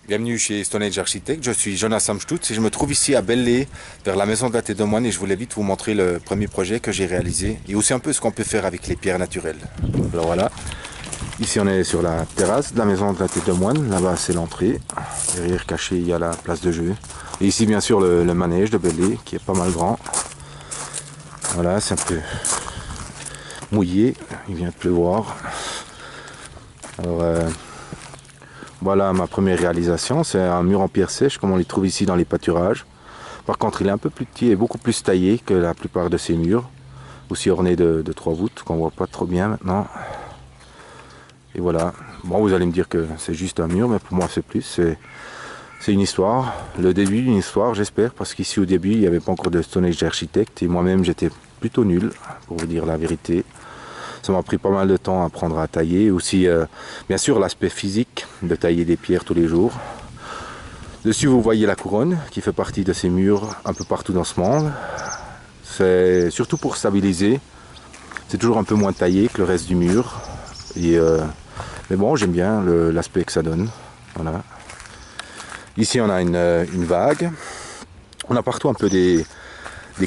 Bienvenue chez Stone Age Architect, je suis Jonas Amstutz et je me trouve ici à Belley, vers la maison de la Tête de Moine, et je voulais vite vous montrer le premier projet que j'ai réalisé et aussi un peu ce qu'on peut faire avec les pierres naturelles. Alors voilà, ici on est sur la terrasse de la maison de la Tête de Moine, là-bas c'est l'entrée, derrière caché il y a la place de jeu. Et ici bien sûr le manège de Belley qui est pas mal grand. Voilà, c'est un peu mouillé, il vient de pleuvoir. Alors voilà ma première réalisation, c'est un mur en pierre sèche comme on les trouve ici dans les pâturages. Par contre il est un peu plus petit et beaucoup plus taillé que la plupart de ces murs. Aussi orné de 3 voûtes qu'on voit pas trop bien maintenant. Et voilà, bon vous allez me dire que c'est juste un mur, mais pour moi c'est plus, c'est une histoire. Le début d'une histoire j'espère, parce qu'ici au début il n'y avait pas encore de Stone Age Architect et moi-même j'étais plutôt nul pour vous dire la vérité. Ça m'a pris pas mal de temps à apprendre à tailler. Aussi, bien sûr, l'aspect physique de tailler des pierres tous les jours. Dessus, vous voyez la couronne qui fait partie de ces murs un peu partout dans ce monde. C'est surtout pour stabiliser. C'est toujours un peu moins taillé que le reste du mur. Et, mais bon, j'aime bien l'aspect que ça donne. Voilà. Ici, on a une vague. On a partout un peu des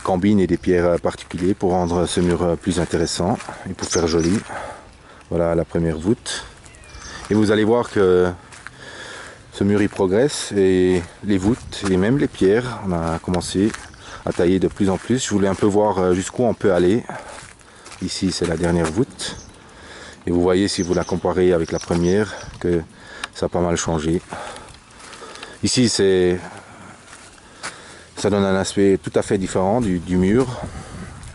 cambines et des pierres particulières pour rendre ce mur plus intéressant et pour faire joli. Voilà la première voûte. Et vous allez voir que ce mur il progresse et les voûtes et même les pierres, on a commencé à tailler de plus en plus. Je voulais un peu voir jusqu'où on peut aller. Ici c'est la dernière voûte. Et vous voyez si vous la comparez avec la première que ça a pas mal changé. Ici ça donne un aspect tout à fait différent du mur.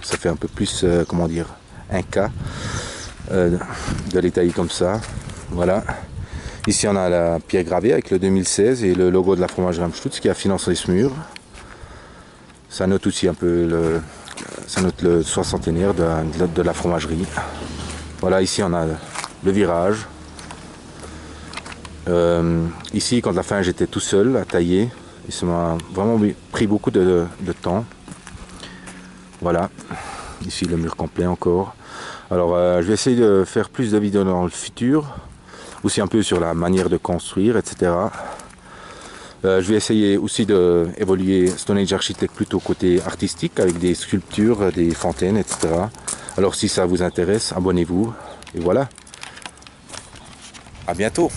Ça fait un peu plus, comment dire, inca de les tailler comme ça. Voilà. Ici on a la pierre gravée avec le 2016 et le logo de la fromagerie Amstutz qui a financé ce mur. Ça note aussi un peu ça note le soixantenaire de la fromagerie. Voilà, ici on a le virage. Ici quand la fin j'étais tout seul à tailler. Et ça m'a vraiment pris beaucoup de temps. Voilà, ici le mur complet encore. Alors je vais essayer de faire plus de vidéos dans le futur, aussi un peu sur la manière de construire, etc. Je vais essayer aussi d'évoluer Stone Age Architect plutôt côté artistique, avec des sculptures, des fontaines, etc. Alors si ça vous intéresse, abonnez-vous, et voilà. À bientôt.